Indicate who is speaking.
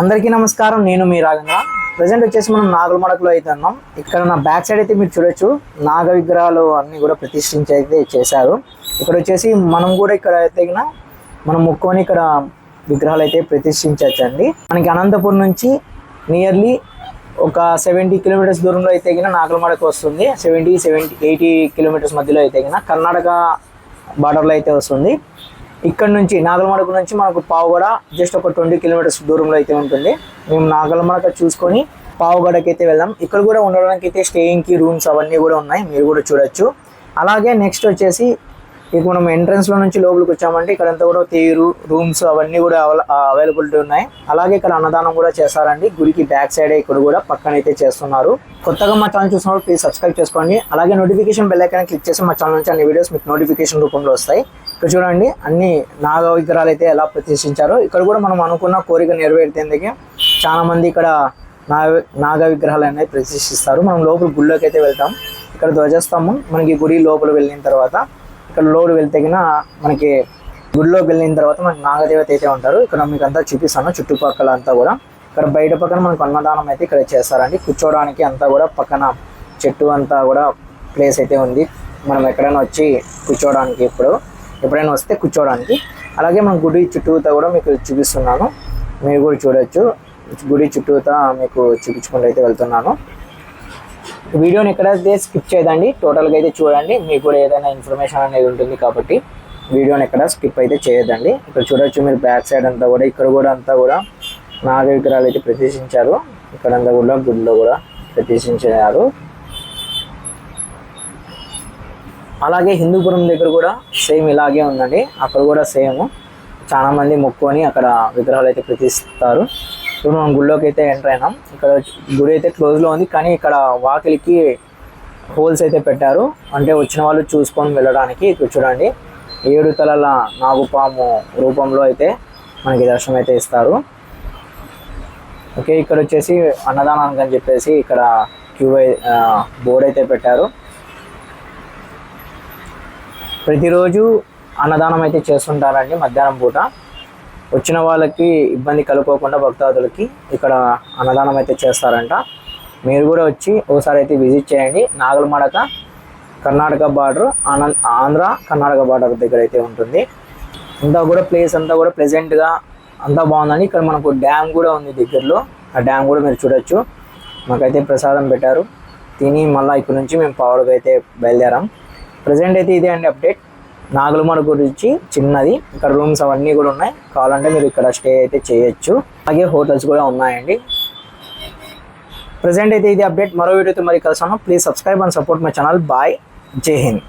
Speaker 1: అందరికీ నమస్కారం. నేను మీ రాఘవేంద్ర. ప్రజెంట్ వచ్చేసి మనం నాగలమడకలో అయితే ఉన్నాం. ఇక్కడ నా బ్యాక్ సైడ్ అయితే మీరు చూడొచ్చు, నాగ విగ్రహాలు అన్నీ కూడా ప్రతిష్ఠించి అయితే చేశారు. ఇక్కడ వచ్చేసి మనం కూడా ఇక్కడ అయితే మనం ముక్కొని ఇక్కడ విగ్రహాలు అయితే ప్రతిష్ఠించవచ్చండి. మనకి అనంతపురం నుంచి నియర్లీ ఒక 70 కిలోమీటర్స్ దూరంలో అయితే నాగలమడక వస్తుంది. 80 కిలోమీటర్స్ మధ్యలో అయితే కర్ణాటక బార్డర్లో అయితే వస్తుంది. ఇక్కడ నుంచి నాగలమడక నుంచి మనకు పావుగడ జస్ట్ ఒక 20 కిలోమీటర్స్ దూరంలో అయితే ఉంటుంది. మేము నాగలమడక చూసుకొని పావుగడకి అయితే వెళ్దాం. ఇక్కడ కూడా ఉండడానికి అయితే స్టేయింగ్కి రూమ్స్ అవన్నీ కూడా ఉన్నాయి, మీరు కూడా చూడొచ్చు. అలాగే నెక్స్ట్ వచ్చేసి ఇక మనం ఎంట్రన్స్లో నుంచి లోపలికి వచ్చామంటే ఇక్కడంతా కూడా తీరు రూమ్స్ అవన్నీ కూడా అవైలబిలిటీ ఉన్నాయి. అలాగే ఇక్కడ అన్నదానం కూడా చేస్తారండి. గుడికి బ్యాక్ సైడ్ ఇక్కడ కూడా పక్కన అయితే చేస్తున్నారు. కొత్తగా మా ఛానల్ చూసినప్పుడు ప్లీజ్ సబ్స్క్రైబ్ చేసుకోండి. అలాగే నోటిఫికేషన్ బెల్ ఐకాన్ క్లిక్ చేసి మా ఛానల్ నుంచి అన్ని వీడియోస్ మీకు నోటిఫికేషన్ రూపంలో వస్తాయి. ఇక్కడ చూడండి అన్ని నాగ విగ్రహాలు అయితే ఎలా ప్రతిష్ఠించారో. ఇక్కడ కూడా మనం అనుకున్న కోరిక నెరవేర్తేందుకే చాలా మంది ఇక్కడ నాగ విగ్రహాలు అనేవి ప్రతిష్ఠిస్తారు. మనం లోపల గుడిలోకి అయితే వెళ్తాం. ఇక్కడ ధ్వజస్తంభం మనకి గుడి లోపల వెళ్ళిన తర్వాత ఇక్కడ లోపల వెళ్తే మనకి గుడిలోకి వెళ్ళిన తర్వాత మనకి నాగదేవత అయితే ఉంటారు. ఇక్కడ మీకు అంతా చూపిస్తాను చుట్టుపక్కల అంతా కూడా. ఇక్కడ బయట పక్కన మనకు అన్నదానం అయితే ఇక్కడ చేస్తారండి. కూర్చోవడానికి అంతా కూడా పక్కన చెట్టు అంతా కూడా ప్లేస్ అయితే ఉంది. మనం ఎక్కడైనా వచ్చి కూర్చోవడానికి ఎప్పుడైనా వస్తే కూర్చోవడానికి. అలాగే మన గుడి చుట్టూతా కూడా మీకు చూపిస్తున్నాను, మీరు కూడా చూడొచ్చు. గుడి చుట్టూతా మీకు చూపించుకుంటూ అయితే వెళ్తున్నాను. వీడియోని ఎక్కడైతే స్కిప్ చేయదండి, టోటల్గా అయితే చూడండి. మీకు కూడా ఏదైనా ఇన్ఫర్మేషన్ అనేది ఉంటుంది కాబట్టి వీడియోని ఎక్కడ స్కిప్ అయితే చేయొద్దండి. ఇక్కడ చూడొచ్చు మీరు బ్యాక్ సైడ్ అంతా కూడా, ఇక్కడ కూడా అంతా కూడా నాగ విగ్రహాలు అయితే ప్రతిష్ఠించారు. ఇక్కడంతా కూడా గుడిలో కూడా ప్రతిష్ఠించారు. అలాగే హిందూపురం దగ్గర కూడా సేమ్ ఇలాగే ఉందండి. అక్కడ కూడా సేమ్ చాలా మంది మొక్కుకొని అక్కడ విగ్రహాలు అయితే ప్రతిష్ఠిస్తారు. ఇప్పుడు మనం గుడిలోకి అయితే ఎంటర్ అయినాం. ఇక్కడ గుడి అయితే క్లోజ్లో ఉంది, కానీ ఇక్కడ వాకిలికి హోల్స్ అయితే పెట్టారు, అంటే వచ్చిన వాళ్ళు చూసుకొని వెళ్ళడానికి. ఇక్కడ చూడండి 7 తలల నాగుపాము రూపంలో అయితే మనకి దర్శనం అయితే ఇస్తారు. ఓకే, ఇక్కడ వచ్చేసి అన్నదానానికి అని చెప్పేసి ఇక్కడ బోర్డు అయితే పెట్టారు. ప్రతిరోజు అన్నదానం అయితే చేస్తుంటారండి. మధ్యాహ్నం పూట వచ్చిన వాళ్ళకి ఇబ్బంది కలుకోకుండా భక్తాదులకి ఇక్కడ అన్నదానం అయితే చేస్తారంట. మీరు కూడా వచ్చి ఒకసారి అయితే విజిట్ చేయండి. నాగలమడక కర్ణాటక బార్డర్, ఆంధ్ర కర్ణాటక బార్డర్ దగ్గర అయితే ఉంటుంది. అంతా కూడా ప్లేస్ అంతా కూడా ప్లెజెంట్గా అంతా బాగుందండి. ఇక్కడ మనకు డ్యామ్ కూడా ఉంది దగ్గరలో, ఆ డ్యామ్ కూడా మీరు చూడొచ్చు. మాకైతే ప్రసాదం పెట్టారు, తిని మళ్ళీ ఇక్కడ నుంచి మేము పావుడుగా అయితే బయలుదేరాం. ప్రజెంట్ అయితే ఇదే అండి అప్డేట్ నాగలమడక గురించి చిన్నది. ఇక్కడ రూమ్స్ అవన్నీ కూడా ఉన్నాయి, కావాలంటే మీరు ఇక్కడ స్టే అయితే చేయొచ్చు. అలాగే హోటల్స్ కూడా ఉన్నాయండి. ప్రజెంట్ అయితే ఇది అప్డేట్. మరో వీడియోతో మరి కలిసాను. Please subscribe and support my channel. Bye, జై హింద్.